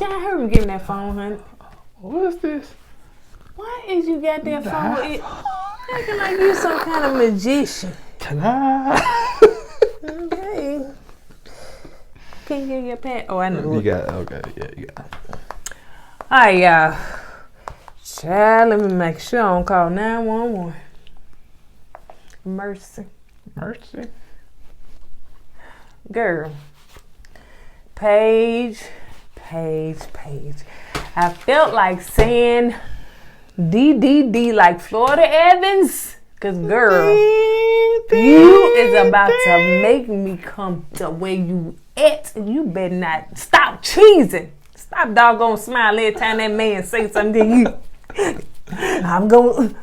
I heard him giving that phone, honey. What is this? Why is you got that phone? Acting like you some kind of magician. Ta-da! Okay. Can you get your pad? Oh, I know. You got it. Okay, yeah, you got it. All right, y'all. Child, let me make sure I don't call 911. Mercy. Mercy. Girl. Paige. I felt like saying DDD like Florida Evans. Because, girl, you is about to make me come to where you at. And you better not stop cheesing. Stop doggone smiling every time that man say something to you. I'm going...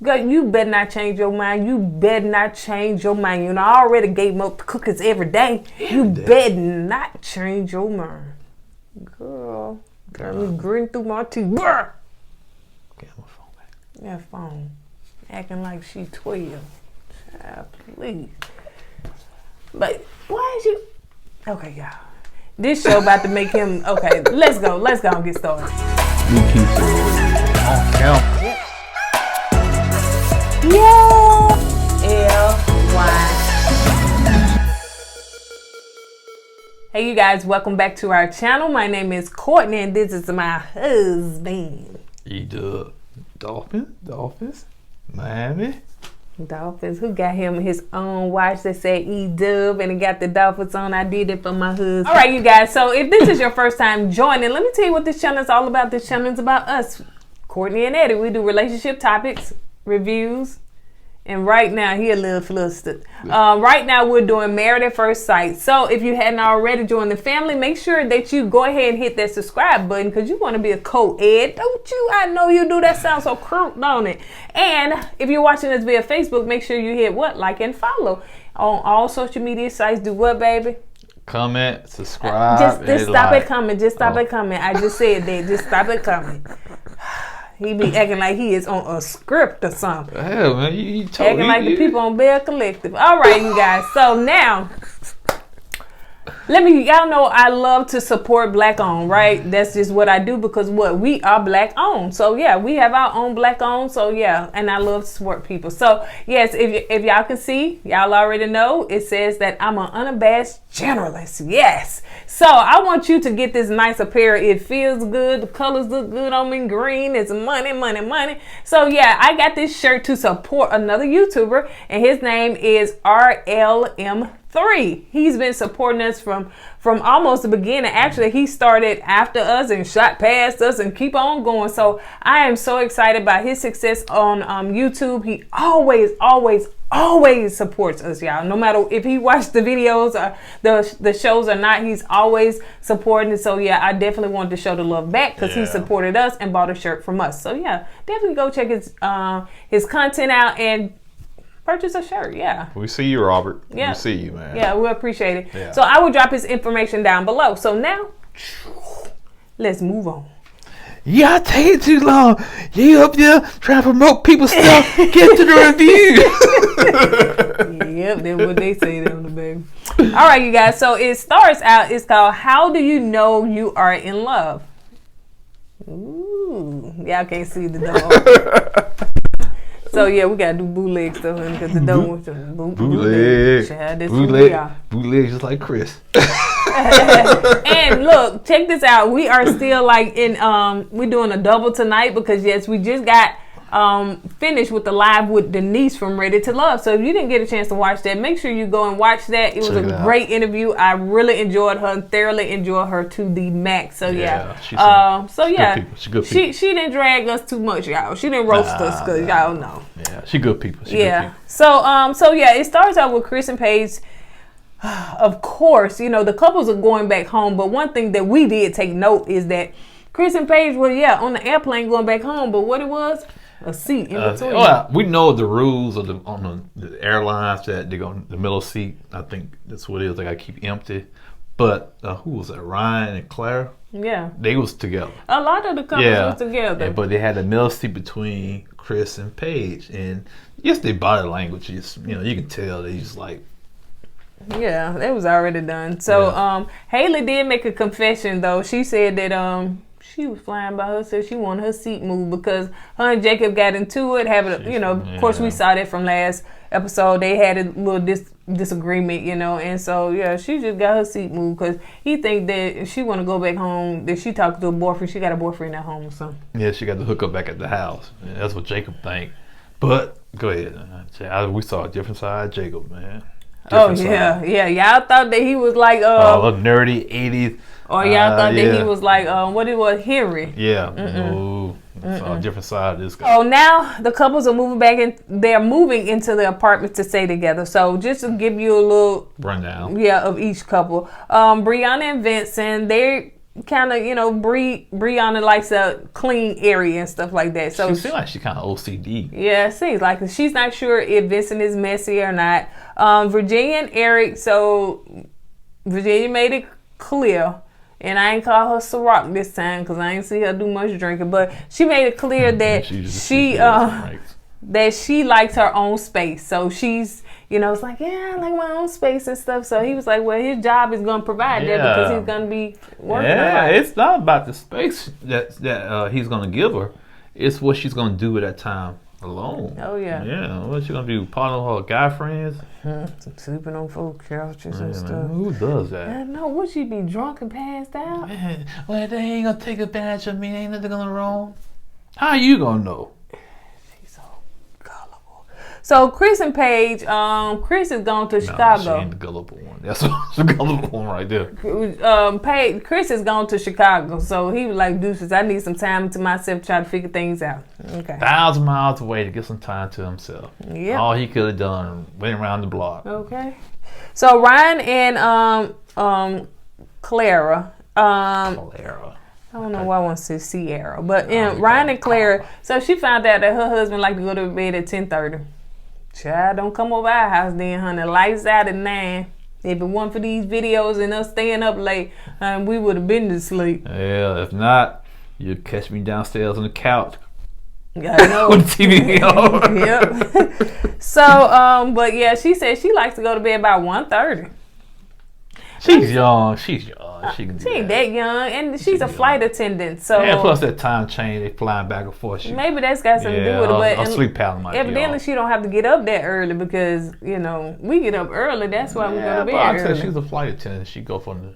Girl, you better not change your mind. You better not change your mind. You know, I already gave milk cookies every day. You better not change your mind. Girl, got me gritting through my teeth. Brr! Get my phone back. That phone. Acting like she 12. Child, please. But why is you... Okay, y'all. This show about to make him... Okay, let's go and get started. You keep it. Oh, Yeah. LY. Hey you guys, welcome back to our channel. My name is Kourtney and this is my husband. E-Dub. Dolphins. Miami. Dolphins. Who got him his own watch that said E-Dub and it got the Dolphins on? I did it for my husband. All right, you guys. So if this is your first time joining, let me tell you what this channel is all about. This channel is about us, Kourtney and Eddie. We do relationship topics, reviews, and right now he a little flustered. Right now we're doing Married at First Sight. So if you hadn't already joined the family, make sure that you go ahead and hit that subscribe button because you want to be a co-ed, don't you? I know you do. That sounds so crude, don't it? And if you're watching this via Facebook, make sure you hit what? Like and follow on all social media sites. Do what, baby? Comment, subscribe. Just stop it coming. Just stop it coming. I just said that. Just stop it coming. He be acting like he is on a script or something. Hell, man, you acting like the people on Bell Collective. All right, you guys. So now, y'all know I love to support black owned, right? That's just what I do because we are black owned. So yeah, we have our own black owned. So yeah, and I love to support people. So yes, if y'all can see, y'all already know, it says that I'm an unabashed generalist. Yes. So I want you to get this nice apparel. It feels good. The colors look good on me. Green. It's money. So yeah, I got this shirt to support another YouTuber and his name is RLM3. He's been supporting us from almost the beginning. Actually, he started after us and shot past us and keep on going. So I am so excited about his success on YouTube. He always supports us, y'all. No matter if he watched the videos or the shows or not, he's always supporting. So yeah, I definitely wanted to show the love back because he supported us and bought a shirt from us. So yeah, definitely go check his content out and purchase a shirt. Yeah, we see you, Robert. Yeah, we see you, man. Yeah, we appreciate it. Yeah. So I will drop his information down below. So now let's move on. Y'all take too long. You up there trying to promote people's stuff. Get to the review. Yep, that's what they say down the baby. All right, you guys. So it starts out. It's called "How Do You Know You Are in Love?" Ooh, y'all can't see the dog. So yeah, we gotta do bootleg stuff because the dog wants to bootleg. Bootleg just like Chris. And look, check this out. We are still like we're doing a double tonight because yes, we just got finished with the live with Denise from Ready to Love. So if you didn't get a chance to watch that, make sure you go and watch that. It was a great interview. I really enjoyed her, thoroughly enjoyed her to the max. So yeah, she's good people. She didn't drag us too much, y'all. She didn't roast us because y'all know. Yeah, she good people. Good people. So yeah, it starts out with Chris and Paige. Of course, you know, the couples are going back home, but one thing that we did take note is that Chris and Paige were on the airplane going back home, but what it was, a seat in between. We know the rules of on the airlines that they go in the middle seat. I think that's what it is. They got to keep empty. But who was that? Ryan and Clara. Yeah, they was together. A lot of the couples was together. But they had the middle seat between Chris and Paige, and yes, their body language is, you know, you can tell they just like Yeah, that was already done. So Haley did make a confession though. She said that she was flying by herself. She wanted her seat moved because her and Jacob got into it. Of course we saw that from last episode. They had a little disagreement, and so she just got her seat moved because he think that if she want to go back home, that she talked to a boyfriend. She got a boyfriend at home or something. Yeah, she got to hook up back at the house. Yeah, that's what Jacob think. But go ahead. We saw a different side of Jacob, man. Yeah. Y'all thought that he was like a nerdy 80s. Or y'all thought that he was like what it was, Henry. Yeah. No. Saw a different side of this guy. Oh, now the couples are moving back in. They're moving into the apartment to stay together. So just to give you a little rundown, of each couple. Brianna and Vincent, they're kind of, Brianna likes a clean area and stuff like that. So she seems like she's kind of OCD. Yeah, it seems like it. She's not sure if Vincent is messy or not. Virginia and Eric. So Virginia made it clear. And I ain't call her Ciroc this time because I ain't see her do much drinking. But she made it clear that that she likes her own space. So she's, it's like, I like my own space and stuff. So he was like, well, his job is going to provide that because he's going to be working. Yeah, it's not about the space that he's going to give her. It's what she's going to do at that time alone. Oh, yeah. Yeah, what's she going to do? Part of her guy friends? Sleeping on folk couches and stuff. Man, who does that? I know. Would she be drunk and passed out? Man, well, they ain't going to take advantage of me. Ain't nothing going to wrong. How you going to know? She's so gullible. So Chris and Paige, Chris is going to Chicago. She ain't the gullible one. That's the gullible one right there. Chris is going to Chicago. So he was like, deuces, I need some time to myself to try to figure things out. Okay. 1,000 miles away to get some time to himself. Yeah. All he could have done, went around the block. Okay. So Ryan and Clara. Clara. I don't know why I want to say Sierra, but Ryan and Clara. So she found out that her husband liked to go to bed at 10:30. Child, don't come over our house then, honey. Lights out at 9. If it weren't for these videos and us staying up late, we would have been to sleep. Yeah, if not, you'd catch me downstairs on the couch. Yeah, I know. With the TV on. Yep. So, but yeah, she said she likes to go to bed by 1:30. She's young. She ain't that young, and she's a flight attendant. So and plus that time change, they flying back and forth. Maybe that's got something to do with it. But a sleep pattern might evidently she don't have to get up that early because we get up early. That's why we go to bed early. Said she's a flight attendant. She go from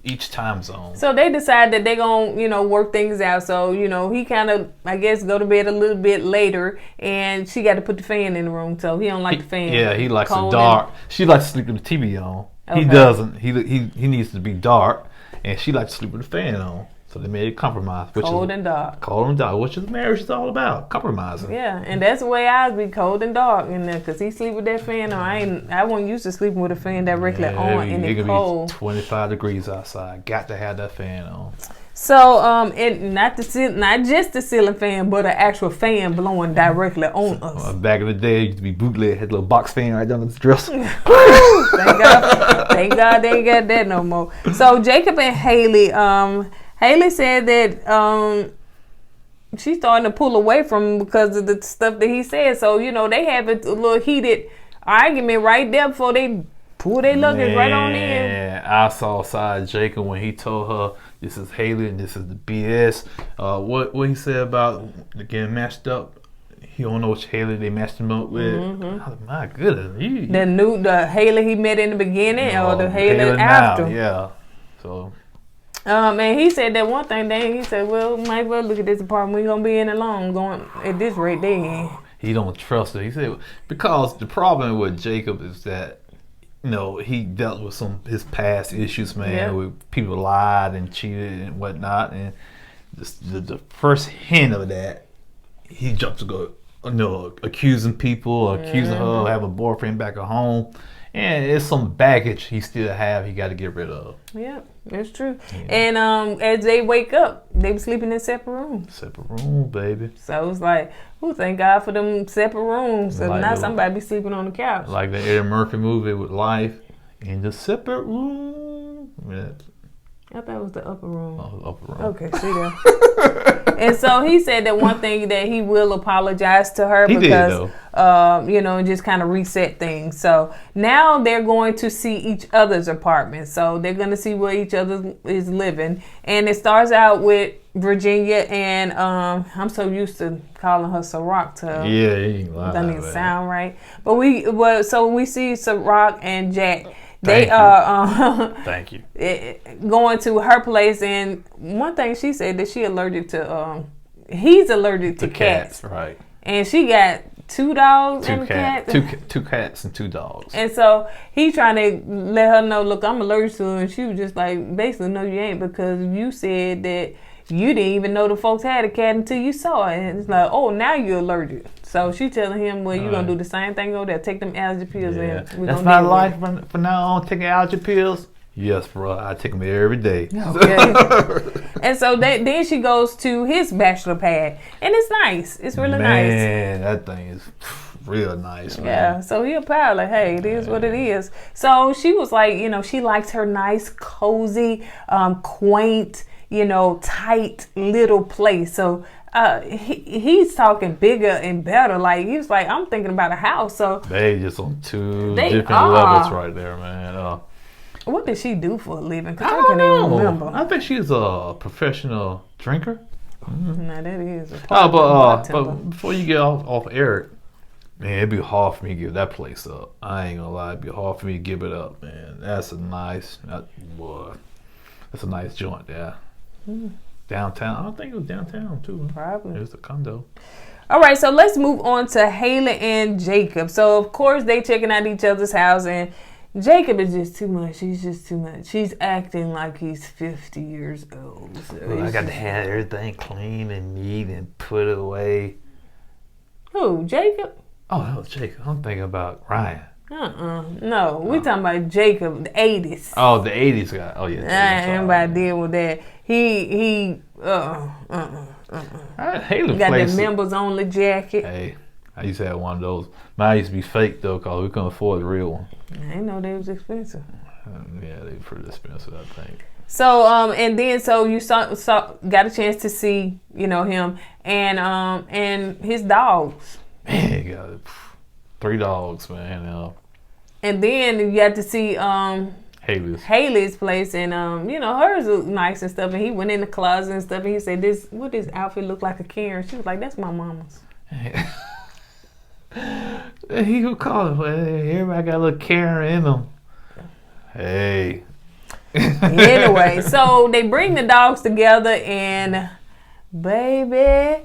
each time zone. So they decide that they're gonna work things out. So he kind of I guess go to bed a little bit later, and she got to put the fan in the room. So he don't like the fan. Yeah, he likes it dark. She likes to sleep with the TV on. Okay. He doesn't. He needs to be dark, and she likes to sleep with the fan on. So they made a compromise. Cold and dark, which is marriage is all about, compromising. Yeah, and that's the way I'd be, cold and dark in there, because he sleep with that fan on. I wasn't used to sleeping with a fan directly on in the cold. It could be 25 degrees outside. Got to have that fan on. So, not just the ceiling fan, but an actual fan blowing directly on us. Back in the day, it used to be bootleg, had a little box fan right down the dresser. Thank God they ain't got that no more. So Jacob and Haley, Haley said that she's starting to pull away from him because of the stuff that he said. So, they have a little heated argument right there before they pull their luggage right on in. Yeah, I saw side Jacob when he told her this is Haley and this is the BS. What he said about getting matched up. He don't know which Haley they matched him up with. Mm-hmm. My goodness. The Haley he met in the beginning or the Haley after. Now, yeah. So. And he said that one thing. Then he said, "Well, might well look at this apartment. We gonna be in it long. Going at this rate, they in." He don't trust her. He said because the problem with Jacob is that he dealt with his past issues, man. Yep. With people lied and cheated and whatnot, and the first hint of that, he jumped to go, accusing people, accusing her of having a boyfriend back at home. And it's some baggage he still have. He got to get rid of. Yeah, that's true. Yeah. And as they wake up, they be sleeping in separate rooms. Separate room, baby. So it's like, thank God for them separate rooms. So now somebody be sleeping on the couch. Like the Eddie Murphy movie with Life in the separate room. Yeah. I thought it was the upper room. Oh, upper room. Okay, see there. And so he said that one thing that he will apologize to her because and just kind of reset things. So now they're going to see each other's apartments. So they're going to see where each other is living. And it starts out with Virginia and I'm so used to calling her Ciroc to her. Yeah, you ain't lying. Doesn't even sound right. But we see Ciroc and Jack. Thank you. Going to her place, and one thing she said that she allergic to he's allergic to cats. Right. And she got 2 dogs and a cat. Two cats and 2 dogs. And so he trying to let her know, look, I'm allergic to her. And she was just like, basically, no, you ain't, because you said that you didn't even know the folks had a cat until you saw it. And it's like, oh, now you're allergic. So she telling him, well, you're going to do the same thing over there. Take them allergy pills. Yeah. That's my life from now on, taking allergy pills. Yes, bro. I take them every day. Okay. And so then she goes to his bachelor pad. And it's nice. It's really nice. Man, that thing is real nice, man. Yeah, so he'll pile like, hey, it is what it is. So she was like, she likes her nice, cozy, quaint, tight little place. So he's talking bigger and better. Like, he was like, I'm thinking about a house. So they just on two different levels right there, man. What did she do for a living? Because I can't even remember. I think she's a professional drinker. Mm-hmm. Now that is a part but before you get off Eric, man, it'd be hard for me to give that place up. I ain't gonna lie, it'd be hard for me to give it up, man. That's a nice joint there. Downtown. I don't think it was downtown too. Probably. It was a condo. All right, so let's move on to Helena and Jacob. So of course they checking out each other's house, and Jacob is just too much. He's just too much. He's acting like he's 50 years old. So I got to have everything clean and neat and put it away. Who, Jacob? Oh, that was Jacob. I'm thinking about Ryan. No, we're talking about Jacob, the 80s. Oh, the 80s guy. Oh, yeah. Everybody deal with that. He Haley got the members only jacket. Hey, I used to have one of those. Mine used to be fake though, cause we couldn't afford the real one. I didn't know they was expensive. Yeah, they were pretty expensive, I think. So and then you saw got a chance to see him and his dogs. Man, he got 3 dogs, man. And then you got to see Haley's place, and hers looked nice and stuff. And he went in the closet and stuff, and he said, "What this outfit look like a Karen?" She was like, "That's my mama's." He who called it. Everybody got a little Karen in them. Hey. Anyway, so they bring the dogs together, and baby,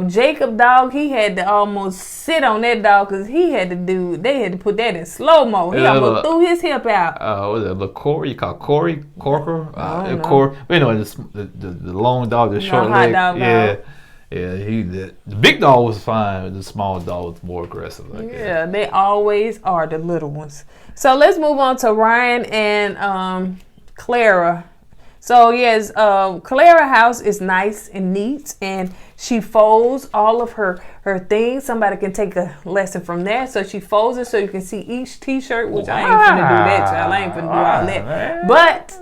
Jacob dog, he had to almost sit on that dog because they had to put that in slow mo. He almost threw his hip out. Was it LiQWYD? You call Corey? Corker? Corey. The long dog, the short leg. Dog. Yeah, the big dog was fine, but the small dog was more aggressive. Yeah, they always are, the little ones. So let's move on to Ryan and Clara. So yes, Clara house is nice and neat, and she folds all of her things. Somebody can take a lesson from there. So she folds it so you can see each T-shirt, which I ain't finna do that, child. I ain't finna do all that. But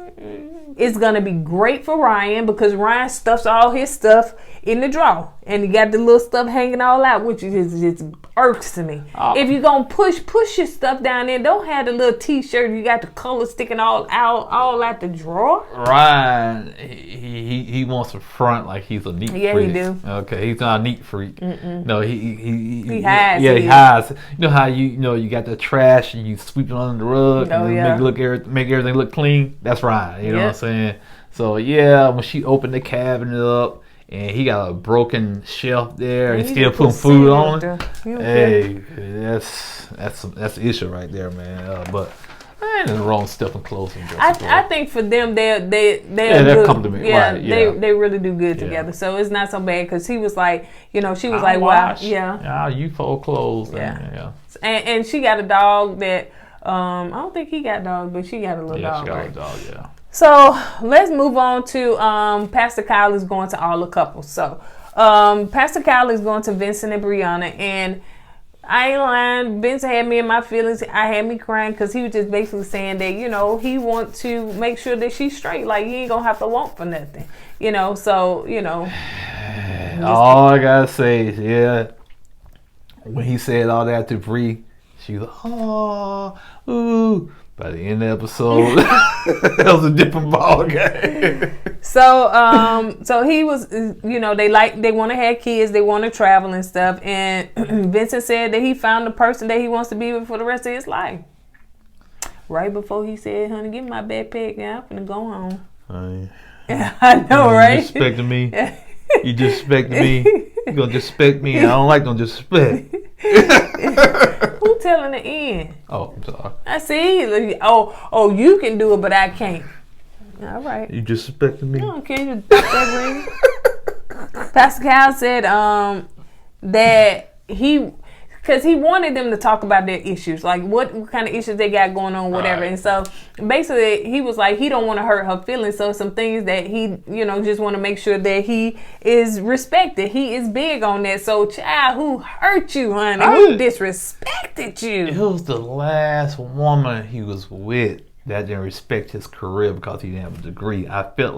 it's gonna be great for Ryan because Ryan stuffs all his stuff in the drawer, and he got the little stuff hanging all out, which is just irks to me. If you're gonna push your stuff down there, don't have the little T-shirt. You got the color sticking all out the drawer. Ryan, he wants to front like he's a neat freak. Yeah, he do. Okay, he's not a neat freak. Mm-mm. No, he hides. Yeah, he hides. You know how you got the trash and you sweep it under the rug and make everything look clean. That's Ryan. You know what I'm saying? So yeah, when she opened the cabinet up, and he got a broken shelf there, and still putting food on it. Hey, that's the issue right there, man. But I ain't in the wrong stuffing clothes. I think for them, they're come to me. Yeah, right, they really do good together. So it's not so bad because he was like, she was like, wow, you fold clothes. And she got a dog that I don't think he got a dog, but she got a little dog. She got a dog. Yeah. So let's move on to Pastor Kyle is going to all the couples. So Pastor Kyle is going to Vincent and Brianna, and I ain't lying, Vincent had me in my feelings. I had me crying because he was just basically saying that, he wants to make sure that she's straight. Like, you ain't going to have to want for nothing. So, All I got to say is, when he said all that to Bree, she was like, oh, ooh. By the end of the episode, that was a different ball game. So he was, they want to have kids, they want to travel and stuff. And Vincent said that he found the person that he wants to be with for the rest of his life. Right before he said, honey, give me my backpack now. I'm finna go home. I know, right? You disrespecting me. You disrespecting me. You gonna disrespect me. I don't like no disrespect. Who telling the end? Oh, I'm sorry. I see. Oh, you can do it, but I can't. All right. You disrespecting me? No, can you drop that ring? Pastor Cal said that because he wanted them to talk about their issues, like what kind of issues they got going on, whatever. Right. And so basically he was like, he don't want to hurt her feelings. So some things that he, just want to make sure that he is respected. He is big on that. So child, who hurt you, honey? Who disrespected you? It was the last woman he was with that didn't respect his career because he didn't have a degree. I feel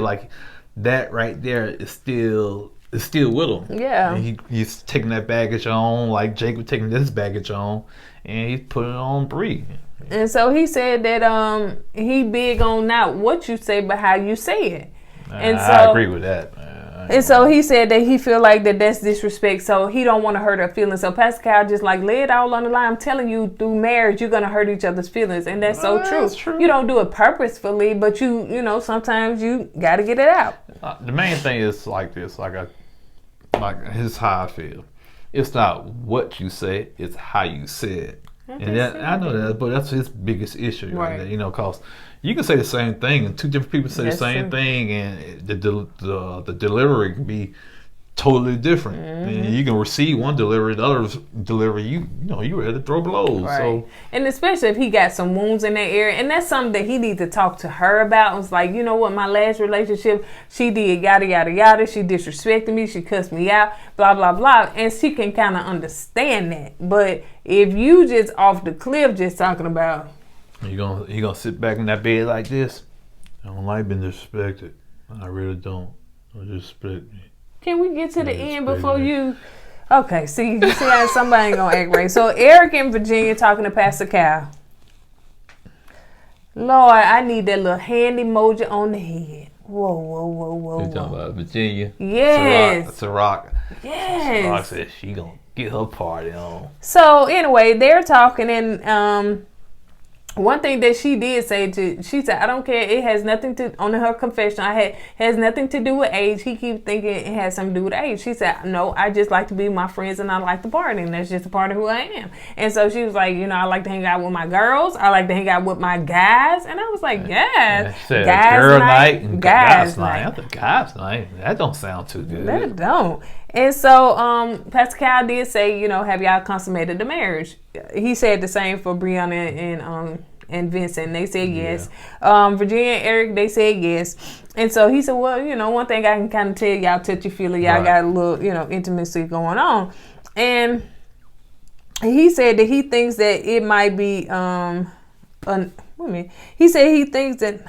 like that right there is still with him. Yeah. And he's taking that baggage on, like Jake was taking this baggage on, and he's putting it on Bree. And so he said that he big on not what you say, but how you say it. And so I agree with that. And so he said that he feel like that's disrespect, so he don't want to hurt her feelings. So Pascal just like lay it all on the line. I'm telling you, through marriage, you're gonna hurt each other's feelings, and that's so true. That's true. You don't do it purposefully, but you sometimes you got to get it out. The main thing is like this, like here's how I feel. It's not what you say, it's how you say it. And I know that, but that's his biggest issue, right? Because you can say the same thing, and two different people say the same thing, and the delivery can be totally different. And you can receive one delivery, the other delivery, you ready to throw blows. Right. So, and especially if he got some wounds in that area, and that's something that he needs to talk to her about. It's like, you know what, my last relationship, she did yada yada yada, she disrespected me, she cussed me out, blah blah blah, and she can kind of understand that. But if you just off the cliff just talking about, you gonna sit back in that bed like this, I don't like being disrespected. I really don't. Don't disrespect me. Can we get to the end before you? Okay, see how somebody ain't gonna act right. So Eric and Virginia talking to Pastor Cal. Lord, I need that little hand emoji on the head. Whoa. You talking about Virginia? Yes. Ciroc. Yes. Ciroc said she gonna get her party on. So anyway, they're talking, and one thing that she did say she said, I don't care. It has nothing to, on her confession, has nothing to do with age. He keeps thinking it has something to do with age. She said, no, I just like to be with my friends and I like to party, and that's just a part of who I am. And so she was like, I like to hang out with my girls. I like to hang out with my guys. And I was like, yes. She said guys girl night and guys night. I think guys night. That don't sound too good. That don't. And so Pastor Cal did say, have y'all consummated the marriage? He said the same for Brianna and Vincent. They said yes. Virginia and Eric, they said yes. And so he said, well, one thing I can kind of tell y'all touchy-feely, y'all got a little, intimacy going on. And he said that he thinks that it might be, he said he thinks that,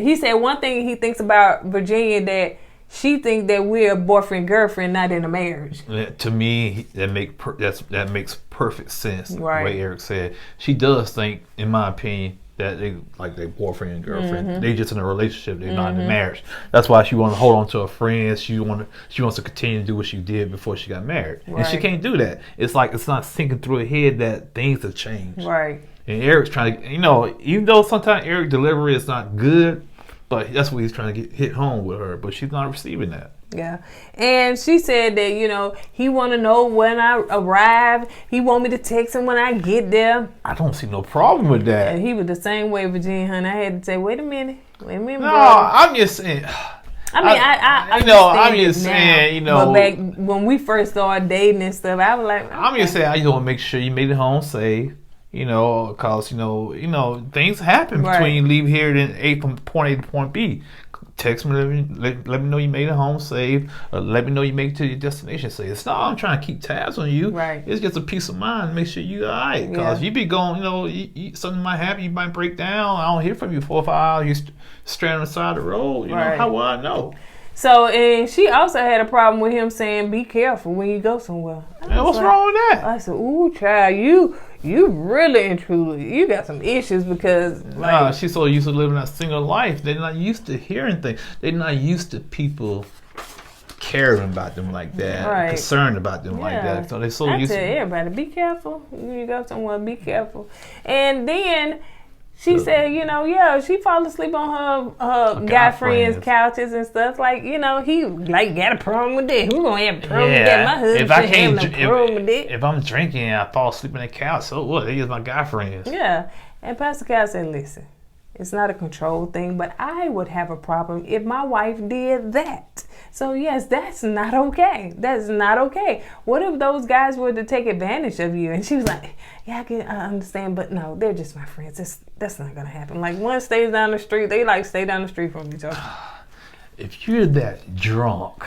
he said one thing he thinks about Virginia, that she thinks that we're boyfriend-girlfriend, not in a marriage. To me, that makes perfect sense. Right. The way Eric said, she does think, in my opinion, that they boyfriend and girlfriend. They just in a relationship. They're not in a marriage. That's why she want to hold on to her friends. She wants to continue to do what she did before she got married, and she can't do that. It's like it's not sinking through her head that things have changed. Right. And Eric's trying to, even though sometimes Eric's delivery is not good, but that's what he's trying to hit home with her. But she's not receiving that. Yeah. And she said that, he want to know when I arrive. He want me to text him when I get there. I don't see no problem with that. And he was the same way, Virginia, honey. I had to say, wait a minute. No, brother. I'm just saying. I'm just saying, But back when we first started dating and stuff, I was like, okay. I'm just saying, I just want to make sure you made it home safe. Because things happen between leave here and from point A to point B. Text me, let me know you made it home safe, or let me know you made it to your destination safe. It's not I'm trying to keep tabs on you. Right. It's just a peace of mind. Make sure you all right. Because you be going, something might happen. You might break down. I don't hear from you 4 or 5 hours. You stranded on the side of the road. How will I know? So, and she also had a problem with him saying, be careful when you go somewhere. What's wrong with that? I said, ooh, child, you really and truly, you got some issues because nah, she's so used to living that single life. They're not used to hearing things. They're not used to people caring about them like that, concerned about them like that. So they're so used to. I tell everybody, be careful. When you go somewhere, be careful. And then she said, she fall asleep on her guy friends' couches and stuff. Like, he got a problem with that. Who gonna have a problem with that? My husband having a problem with that. If I'm drinking and I fall asleep on the couch, so what? They is my guy friends. Yeah. And Pastor Cal said, listen, it's not a control thing, but I would have a problem if my wife did that. So yes, that's not okay. That's not okay. What if those guys were to take advantage of you? And she was like, yeah, I understand, but no, they're just my friends. That's not gonna happen. Like, one stays down the street, they like stay down the street from each other. If you're that drunk,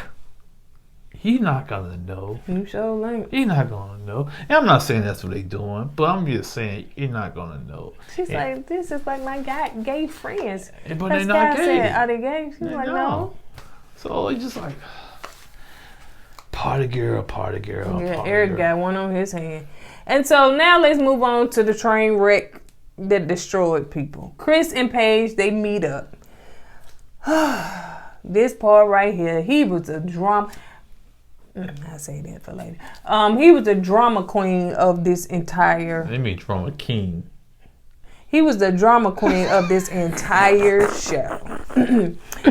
you're not gonna know. You sure like. You're not gonna know. And I'm not saying that's what they're doing, but I'm just saying you're not gonna know. She's like, this is like my gay friends. But they're not gay. Said, are they gay? She's like, no. So it's just like party girl. Yeah, Eric got one on his hand. And so now let's move on to the train wreck that destroyed people. Chris and Paige, they meet up. This part right here, he was a drama. I say that for later. He was the drama queen of this entire. They mean drama king. He was the drama queen of this entire show.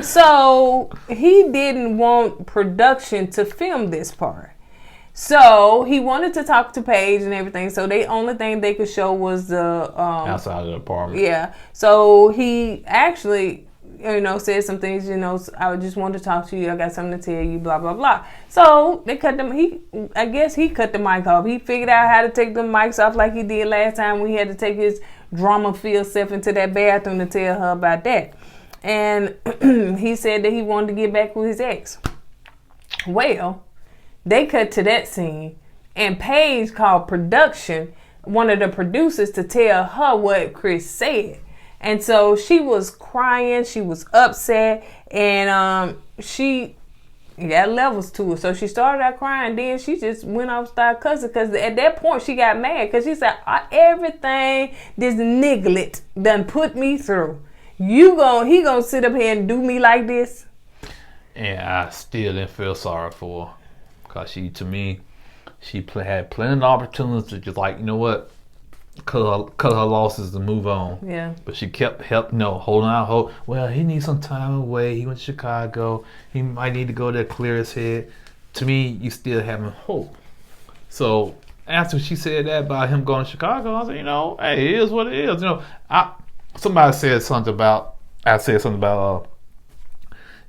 So he didn't want production to film this part. So he wanted to talk to Paige and everything. So the only thing they could show was the outside of the apartment. Yeah. So he actually, said some things. I just wanted to talk to you. I got something to tell you. Blah blah blah. So they cut them. I guess he cut the mic off. He figured out how to take the mics off like he did last time. We had to take his drama-filled self into that bathroom to tell her about that. And he said that he wanted to get back with his ex. Well, they cut to that scene, and Paige called production, one of the producers, to tell her what Chris said. And so she was crying, she was upset, and she got levels to it. So she started out crying, then she just went off and started cussing, because at that point she got mad, because she said, everything this niglet done put me through, he gonna sit up here and do me like this? And I still didn't feel sorry for her, because she had plenty of opportunities to just like, you know what, cut her losses and move on. Yeah. But she kept holding out. Well, he needs some time away. He went to Chicago. He might need to go there, clear his head. To me, you still having hope. So after she said that about him going to Chicago, I said, hey, it is what it is. Somebody said something about. I said something about.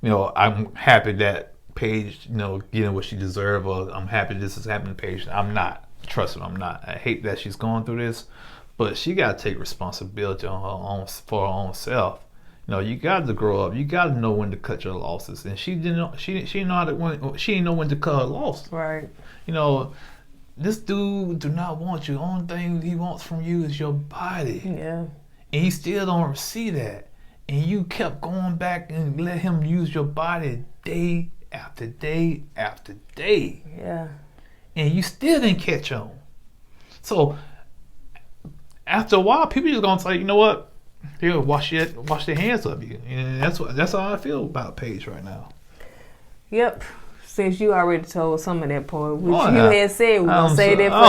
I'm happy that Paige, getting what she deserved, or I'm happy this is happening to Paige. I'm not. Trust me, I'm not. I hate that she's going through this, but she got to take responsibility for her own self. You got to grow up. You got to know when to cut your losses, and she didn't know. She didn't know when to cut her loss. Right. This dude do not want you. The only thing he wants from you is your body. Yeah. And he still don't see that, and you kept going back and let him use your body day after day after day. Yeah. And you still didn't catch on. So after a while, people just gonna say, you know what? Here, wash their hands of you. And that's how I feel about Paige right now. Yep. Since you already told some of that part, which had said we gonna say that for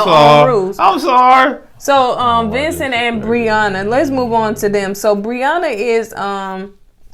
that, but I'm sorry. So Vincent and Brianna, let's move on to them. So Brianna is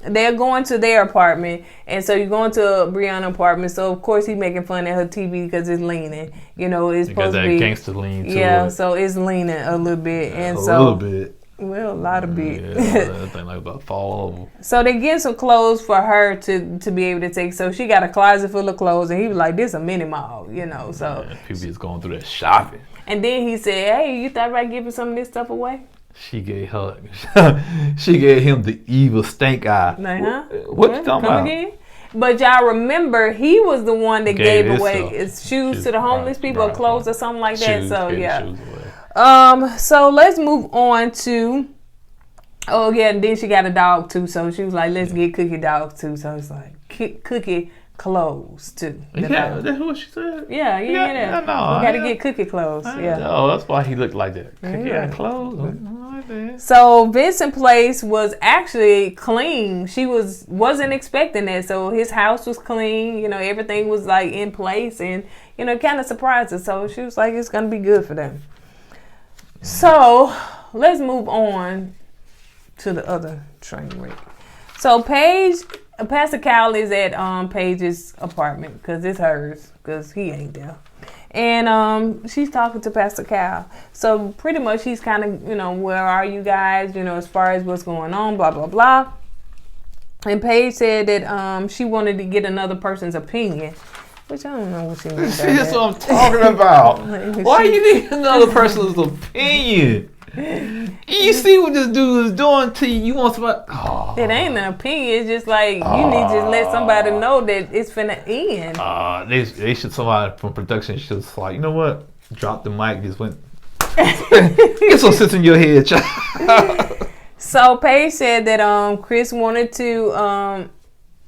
they're going to their apartment, and so you're going to Brianna's apartment. So of course he's making fun at her TV because it's leaning. It's supposed to be gangster lean to it. So it's leaning a little bit, and a little bit. Well, a lot of bit. Yeah, that thing like about fall over. So they get some clothes for her to be able to take. So she got a closet full of clothes, and he was like, "This a mini mall," So people is going through that shopping. And then he said, "Hey, you thought about giving some of this stuff away?" She gave him the evil stink eye. What you talking about? Again? But y'all remember, he was the one that gave away his shoes to the homeless people, or clothes or something like that. So yeah. So let's move on to. Oh yeah, and then she got a dog too. So she was like, "Let's get Cookie dog too." So it's like Cookie clothes too. Yeah, that's what she said. Yeah. We got to get Cookie clothes. Oh, that's why he looked like that. Cookie got clothes. So Vincent's place was actually clean. She wasn't expecting that. So his house was clean. You know, everything was like in place, and you know, kind of surprised her. So she was like, it's gonna be good for them. So let's move on to the other train wreck. So Pastor Cal is at Paige's apartment because it's hers because he ain't there. And she's talking to Pastor Cal. So pretty much he's kind of, you know, where are you guys, you know, as far as what's going on, blah, blah, blah. And Paige said that she wanted to get another person's opinion, which I don't know what she means by that. That's what I'm talking about. Why you need another person's opinion? You see what this dude is doing to you. You want somebody? Oh. It ain't an opinion. It's just like you need to just let somebody know that it's finna end. They should, somebody from production should just like, you know what? Drop the mic. Just went. Get some sense in your head, child. So Paige said that Chris wanted to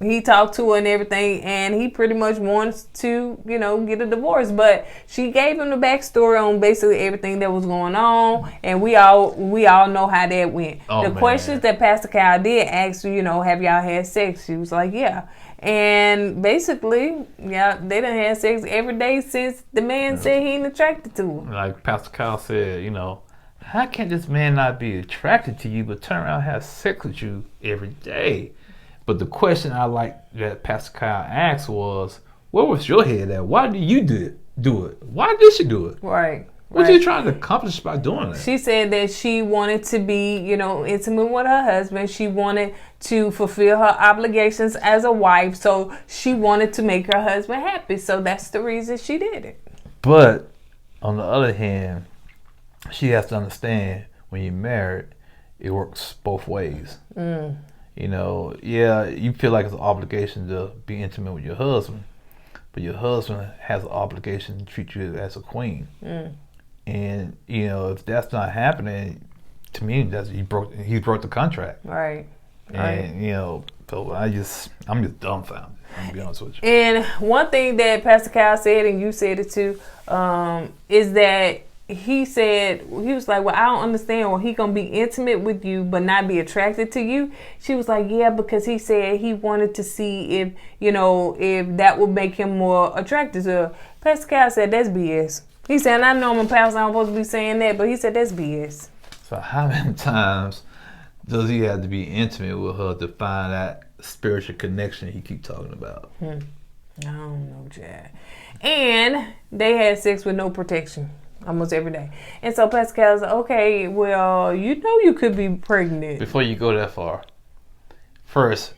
he talked to her and everything, and he pretty much wants to, you know, get a divorce. But she gave him the backstory on basically everything that was going on, and we all know how that went. Questions that Pastor Cal did ask, you know, have y'all had sex? She was like, yeah. And basically, yeah, they done had sex every day since the man said he ain't attracted to her. Like Pastor Cal said, you know, how can this man not be attracted to you but turn around and have sex with you every day? But the question I like that Pastor Kyle asked was, where was your head at? Why did you do it? Why did she do it? Right. What are you trying to accomplish by doing that? She said that she wanted to be, you know, intimate with her husband. She wanted to fulfill her obligations as a wife. So she wanted to make her husband happy. So that's the reason she did it. But on the other hand, she has to understand when you're married, it works both ways. You know, yeah, you feel like it's an obligation to be intimate with your husband, but your husband has an obligation to treat you as a queen. And you know, if that's not happening, to me, he broke the contract. Right. And you know, so I'm just dumbfounded. I'm gonna be honest with you. And one thing that Pastor Kyle said, and you said it too, is that he was like, well, I don't understand. Well, he gonna be intimate with you but not be attracted to you. She was like, yeah, because he said he wanted to see if, you know, if that would make him more attracted to her. Pastor Kyle said that's BS. He said, I know I'm a pastor, I'm supposed to be saying that, but he said that's BS. So how many times does he have to be intimate with her to find that spiritual connection he keep talking about? I don't know, Chad. And they had sex with no protection almost every day. And so Pastor Cal's like, okay, well, you know you could be pregnant. Before you go that far, first,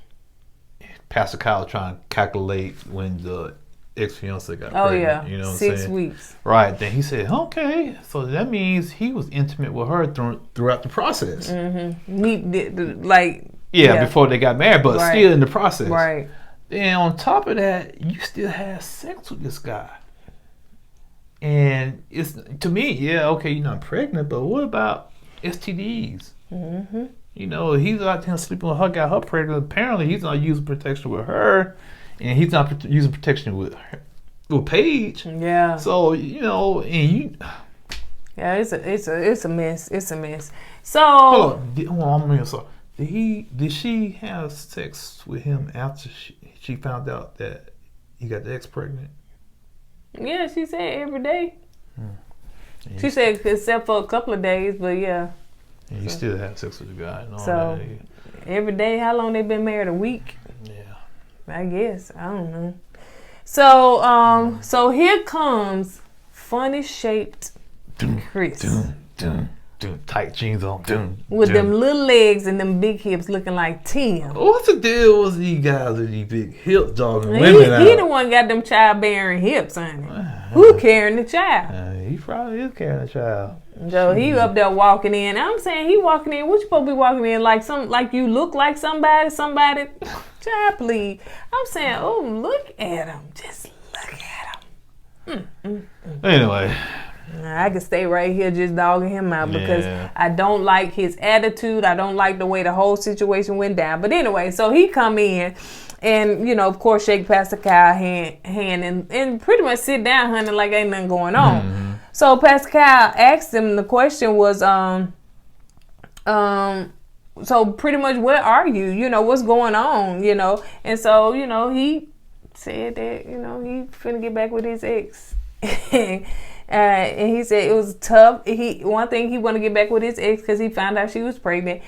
Pastor Kyle trying to calculate when the ex-fiance got pregnant. Yeah. You know what 6 I'm saying? weeks. Right. Then he said, okay, so that means he was intimate with her throughout the process. He did, before they got married, but still in the process. Right. Then on top of that, you still have sex with this guy. And it's, to me, yeah, okay, you're not pregnant, but what about STDs? You know, he's out there sleeping with her, got her pregnant. Apparently, he's not using protection with her, and he's not using protection with Paige. Yeah. So, you know, and you. Yeah, it's a mess. It's a mess. So. Hold on. Did she have sex with him after she found out that he got the ex pregnant? Yeah, she said every day. She said except for a couple of days, but yeah. And you still have sex with the guy. And all so that. Every day, how long they been married? A week? Yeah. I guess. I don't know. So so here comes funny shaped Chris. Tight jeans on. With them little legs and them big hips looking like Tim. What's the deal with these guys with these big hips dogging women out? He the one got them childbearing hips, honey. Who carrying the child? He probably is carrying the child. So he up there walking in. I'm saying he walking in. What you supposed to be walking in like you look like somebody? Child, please. I'm saying, oh, look at him. Just look at him. Anyway. I could stay right here just dogging him out because I don't like his attitude. I don't like the way the whole situation went down. But anyway, so he come in and you know, of course, shake Pastor Kyle hand and pretty much sit down, honey, like ain't nothing going on. So Pastor Kyle asked him, the question was, so pretty much, where are you? You know, what's going on? You know, and so, you know, he said that, you know, he finna get back with his ex. And he said it was tough. One thing, he want to get back with his ex because he found out she was pregnant.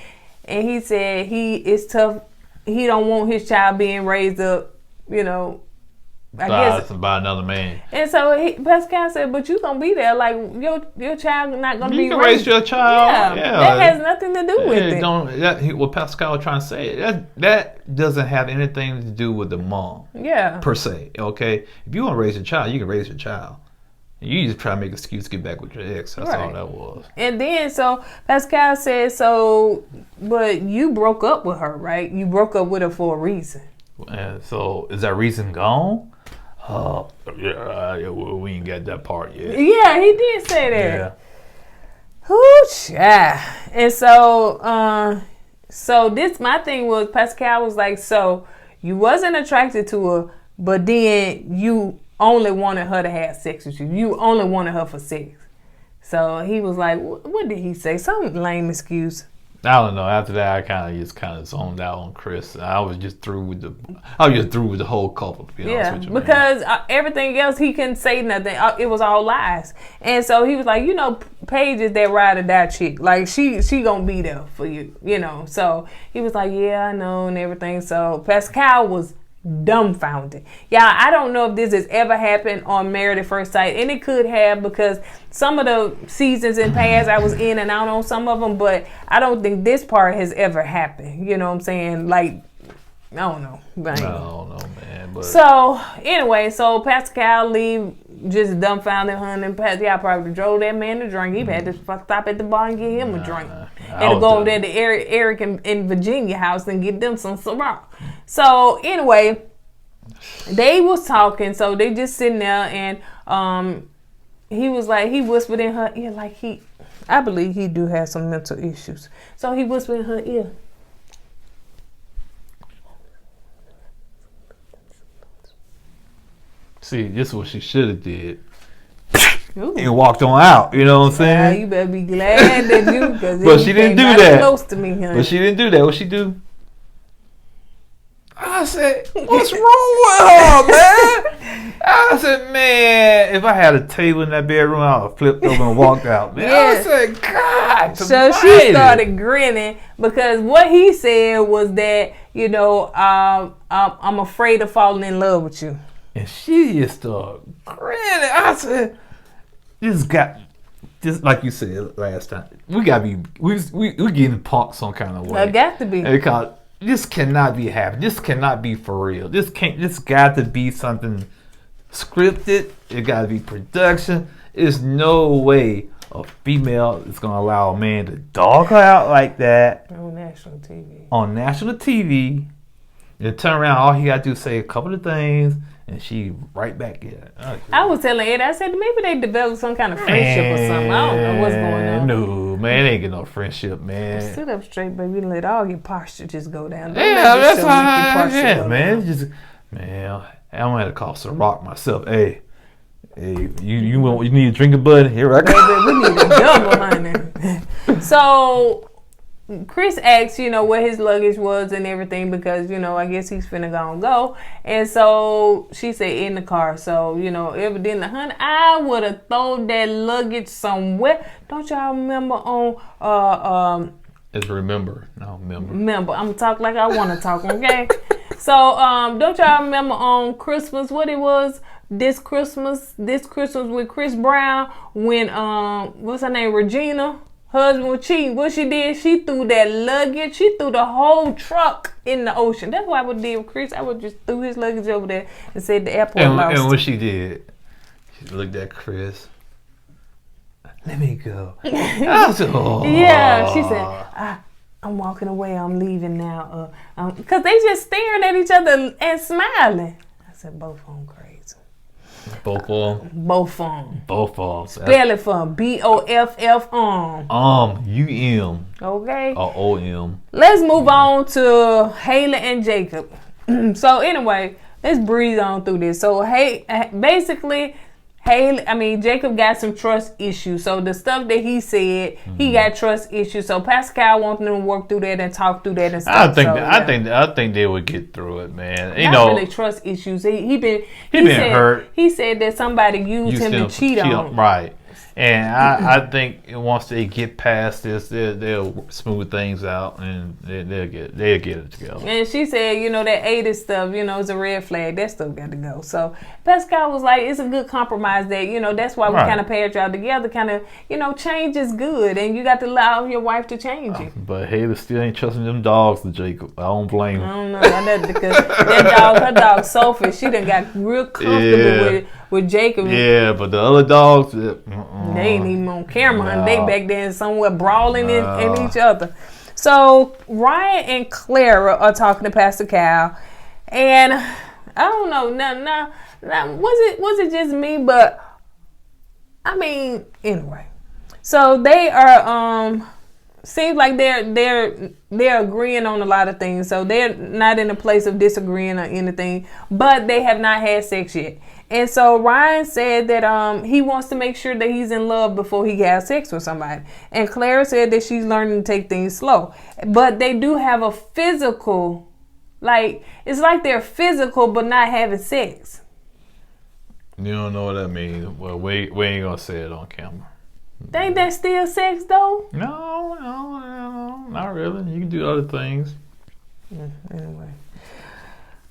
And he said it's tough. He don't want his child being raised up, you know, I guess by another man. And so Pascal said, but you gonna be there, like your child not gonna be raised. You can raise your child. Yeah, that has nothing to do with it. What Pascal was trying to say, that doesn't have anything to do with the mom. Yeah. Per se. Okay, if you want to raise your child, you can raise your child. You just try to make an excuse to get back with your ex. That's all that was. And then so Pascal said, but you broke up with her, right? You broke up with her for a reason. And so is that reason gone? We ain't got that part yet. Yeah, he did say that. Yeah. Whoo, yeah. And so this, my thing was, Pascal was like, so you wasn't attracted to her, but then you only wanted her to have sex with you. You only wanted her for sex. So he was like, what did he say? Some lame excuse. I don't know. After that, I kind of zoned out on Chris. I was just through with the whole couple. To be honest with you, because everything else he couldn't say nothing. It was all lies. And so he was like, you know, Paige is that ride or die chick. Like she gonna be there for you, you know. So he was like, yeah, I know, and everything. So Pascal was dumbfounded. Y'all, I don't know if this has ever happened on Married at First Sight, and it could have, because some of the seasons in past I was in and out on some of them, but I don't think this part has ever happened. You know what I'm saying? Like, I don't know. I don't know, man. But so anyway, so Pascal leave just dumbfounded, honey. Y'all probably drove that man to drink. He had to stop at the bar and get him a drink. And to go over there to Eric in Virginia house and get them some Ciroc. So anyway, they was talking. So they just sitting there, and he was like, he whispered in her ear, like I believe he do have some mental issues. So he whispered in her ear. See, this is what she should have did. And walked on out, you know what I'm saying? Yeah, you better be glad that you, because but she didn't do that. Close to me, honey. But she didn't do that. What she do? I said, what's wrong with her, man? I said, man, if I had a table in that bedroom, I would have flipped over and walked out, man. I said, God. So she started grinning, because what he said was that, you know, I'm afraid of falling in love with you. And she just started grinning. I said, this like you said last time, we getting punked some kind of way. I got to be. Because this cannot be happening. This cannot be for real. This got to be something scripted. It got to be production. There's no way a female is gonna allow a man to dog her out like that on national TV. On national TV, and turn around. All he got to do is say a couple of things. And she right back in. I was telling Ed, I said, maybe they developed some kind of friendship or something. I don't know what's going on. No, man, they ain't get no friendship, man. Sit up straight, baby. Let all your posture just go down. That's why. Yeah, man. Just, man, I'm gonna have to call Ciroc myself. Hey, you need a drinking buddy? Here I go. Baby, we need a double, honey. So Chris asked, you know, where his luggage was and everything, because, you know, I guess he's finna go. And so she said in the car. So, you know, evidently, honey, I would have thrown that luggage somewhere. Don't y'all remember on It's remember. No, remember. Remember. I'm gonna talk like I wanna talk, okay? So don't y'all remember on Christmas what it was? This Christmas with Chris Brown, when what's her name? Regina husband was cheating. What she did, she threw that luggage, she threw the whole truck in the ocean. That's what I would do with Chris. I would just threw his luggage over there and said the airport lost. And what she did, she looked at Chris. Let me go. Yeah, she said, I'm walking away. I'm leaving now. Because they just staring at each other and smiling. I said, both of them crazy. Both of them? Both of them. Both of them. Spell it for them. BOFF. UM. Okay. Or OM. Let's move on to Helena and Jacob. So anyway, let's breeze on through this. So basically, Jacob got some trust issues. So the stuff that he said, he got trust issues. So Pascal wants them to work through that and talk through that and stuff. I think they would get through it, man. Not really trust issues. He been hurt. He said that somebody used him to cheat on. Right. And I think once they get past this, they'll smooth things out and they'll get it together. And she said, that 80s stuff, is a red flag. That stuff got to go. So Pascal was like, it's a good compromise that, that's why we kind of paired y'all together. Kind of, change is good, and you got to allow your wife to change it. But Haley still ain't trusting them dogs to Jacob. I don't blame her. I don't know because her dog Sophie, she done got real comfortable with Jacob. Yeah, but the other dogs, they ain't even on camera. No. They back there somewhere brawling in each other. So Ryan and Clara are talking to Pastor Cal, and I don't know. Now, was it just me? But anyway. So they are seems like they're agreeing on a lot of things. So they're not in a place of disagreeing or anything, but they have not had sex yet. And so Ryan said that he wants to make sure that he's in love before he has sex with somebody. And Clara said that she's learning to take things slow. But they do have a physical, it's like they're physical but not having sex. You don't know what that means. Well, we ain't gonna say it on camera. Think that's still sex though? No, not really. You can do other things. Anyway.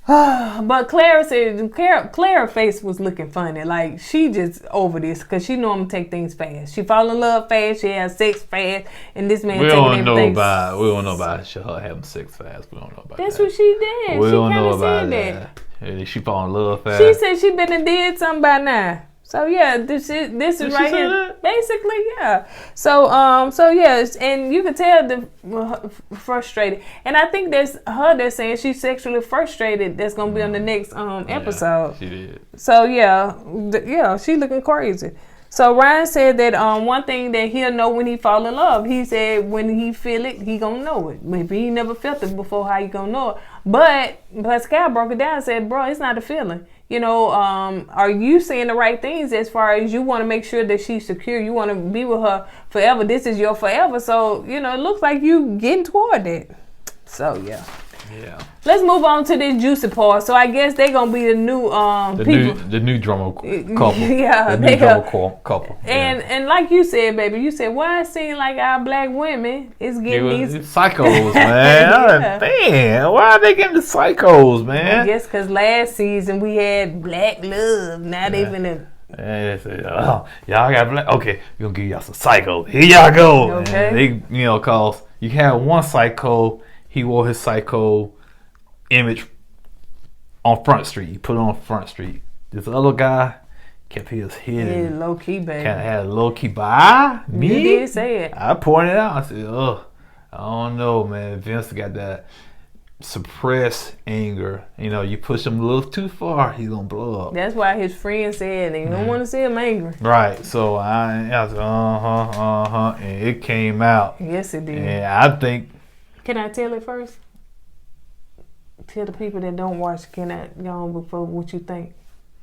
But Clara said, Clara's face was looking funny. Like, she just over this because she normally take things fast. She fall in love fast. She has sex fast. And this man taking everything. We don't know about her having sex fast. We don't know about That's that. what she did. We she don't know about that. Did she fall in love fast? She said she been and did something by now. So yeah, this is right here. That? Basically, yeah. So yes, and you can tell the frustrated, and I think that's her that's saying she's sexually frustrated. That's gonna be on the next episode. She did. So yeah, she looking crazy. So Ryan said that one thing that he'll know when he fall in love. He said when he feel it, he gonna know it. Maybe he never felt it before, how you gonna know it? But Pascal broke it down and said, bro, it's not a feeling. Are you saying the right things as far as you want to make sure that she's secure? You want to be with her forever. This is your forever. So, it looks like you getting toward that. So, yeah. Yeah. Let's move on to this juicy part. So I guess they're gonna be the new people. The new drummer couple. Yeah, the new drummer couple. And like you said, baby, you said why it seems like our black women is getting these psychos, man. Man, why are they getting the psychos, man? I guess because last season we had black love. Now they've been y'all got black. Okay, we're gonna give y'all some psychos. Here y'all go. Okay. And they, cause you have one psycho. He wore his psycho image on Front Street. He put it on Front Street. This other guy kept his hidden. Yeah, low key, baby. Kind of had a low key, but me? You did say it. I pointed out. I said, I don't know, man. Vince got that suppressed anger. You push him a little too far, he's gonna blow up. That's why his friend said they don't want to see him angry. Right. So I was and it came out. Yes, it did. And I think. Can I tell it first? Tell the people that don't watch, can I go on before what you think?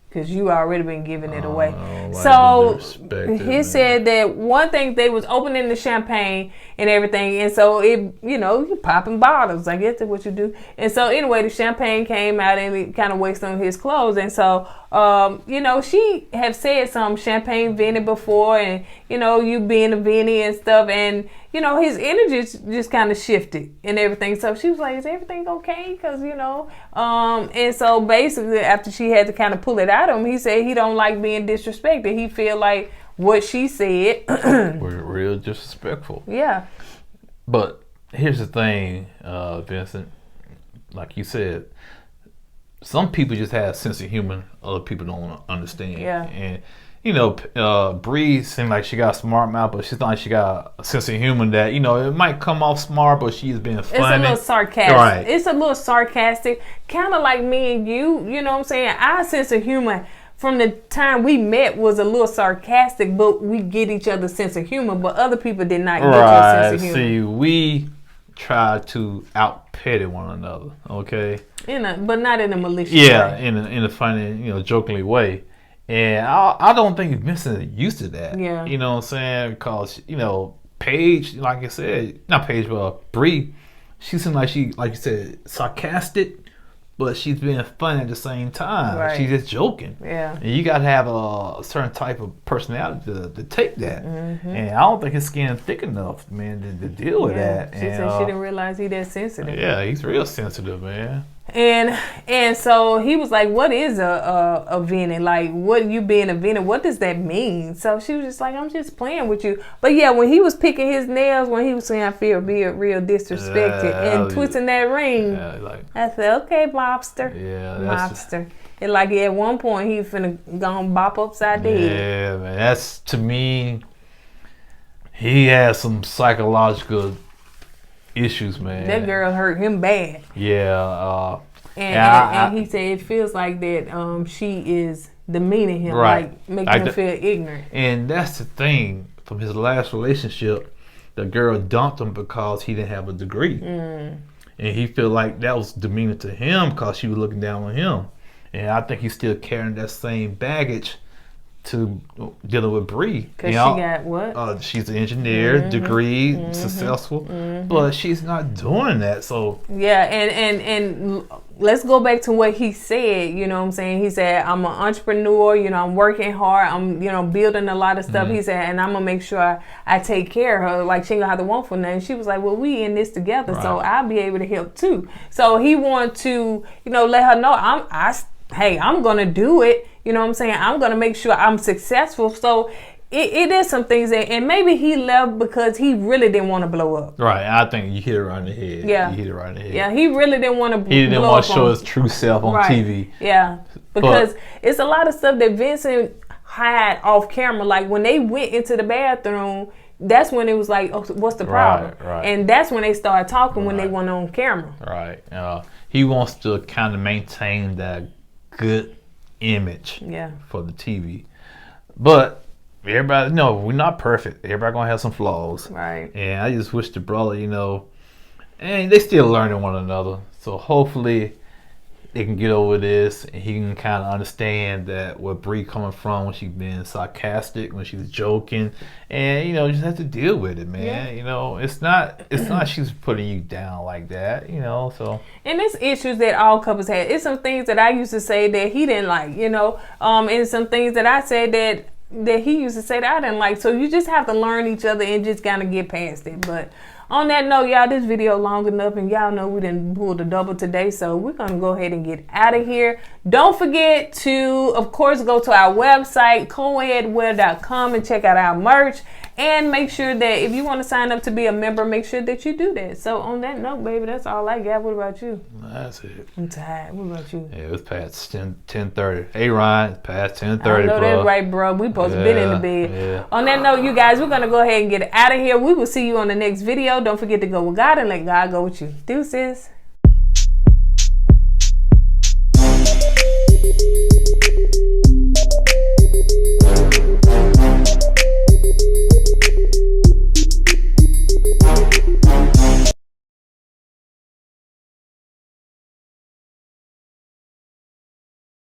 Because you already been giving it away. So he said that one thing, they was opening the champagne and everything, and so it, you popping bottles. I guess that's what you do. And so anyway, the champagne came out and it kind of wasted on his clothes. And so, she have said some champagne Vinny before, and you being a Vinny and stuff, and his energy just kind of shifted and everything. So she was like, "Is everything okay?" Because and so basically after she had to kind of pull it out of him, he said he don't like being disrespected. He feel like what she said were real disrespectful. Yeah. But here's the thing, Vincent. Like you said, some people just have a sense of humor other people don't understand. Yeah. And Bree seemed like she got a smart mouth, but she's not like she got a sense of humor that, it might come off smart, but she's being funny. It's a little sarcastic. Right. It's a little sarcastic, kind of like me and you, you know what I'm saying? Our sense of humor from the time we met was a little sarcastic, but we get each other's sense of humor, but other people did not get your sense of humor. See, we try to out-petty one another, okay? But not in a malicious way. in a funny, jokingly way. And I don't think Vincent is used to that. Yeah. You know what I'm saying? Because, Paige, like I said, not Paige, but Bree, she seems like you said, sarcastic, but she's being funny at the same time. Right. She's just joking. Yeah. And you got to have a certain type of personality to take that. Mm-hmm. And I don't think his skin is thick enough, man, to deal with that. She said she didn't realize he that sensitive. Yeah, he's real sensitive, man. And so he was like, what is a venting? Like, what you being a venting? What does that mean? So she was just like, I'm just playing with you. But yeah, when he was picking his nails, when he was saying I feel real disrespected and twisting that ring, I said, okay, mobster. Yeah, mobster. And like at one point he finna go bop upside the head. Yeah, man. That's, to me, he has some psychological issues, man. That girl hurt him bad. Yeah. And he said it feels like that she is demeaning him, right. like making him feel ignorant. And that's the thing. From his last relationship, the girl dumped him because he didn't have a degree. And he felt like that was demeaning to him because she was looking down on him. And I think he's still carrying that same baggage to dealing with Bree. Because she got what? She's an engineer, degree, successful, but she's not doing that. So yeah, and let's go back to what he said. You know what I'm saying? He said, I'm an entrepreneur, I'm working hard, I'm, building a lot of stuff. He said, and I'm gonna make sure I take care of her. Like, she ain't gonna have to want for nothing. She was like, well, we in this together, so I'll be able to help too. So he wanted to, let her know I'm gonna do it. You know what I'm saying? I'm going to make sure I'm successful. So it is some things that, and maybe he left because he really didn't want to blow up. Right. I think you hit it right in the head. Yeah. You hit it right in the head. Yeah. He really didn't want to blow up. He didn't want to show his true self on TV. Yeah. Because it's a lot of stuff that Vincent had off camera. Like when they went into the bathroom, that's when it was like, oh, what's the problem? Right. And that's when they started talking when they went on camera. Right. He wants to kind of maintain that good image for the TV, but everybody, we're not perfect. Everybody gonna have some flaws, right? And I just wish the brother, and they still learning one another. So hopefully they can get over this, and he can kind of understand that where Bree coming from when she's being sarcastic, when she's joking, and just have to deal with it, man. Yeah. It's not she's putting you down like that, So and it's issues that all couples had. It's some things that I used to say that he didn't like, and some things that I said that he used to say that I didn't like. So you just have to learn each other and just kind of get past it. But on that note, y'all, this video long enough, and y'all know we didn't pull the double today, so we're going to go ahead and get out of here. Don't forget to, of course, go to our website, kourtneyandeddie.com, and check out our merch. And make sure that if you want to sign up to be a member, make sure that you do that. So on that note, baby, that's all I got. What about you? That's it. I'm tired. What about you? Yeah, it was past 10:30. Hey, Ryan, it's past 10:30, bro. I know that's right, bro. We supposed to be in the bed. Yeah. On that note, you guys, we're going to go ahead and get out of here. We will see you on the next video. Don't forget to go with God and let God go with you. Deuces.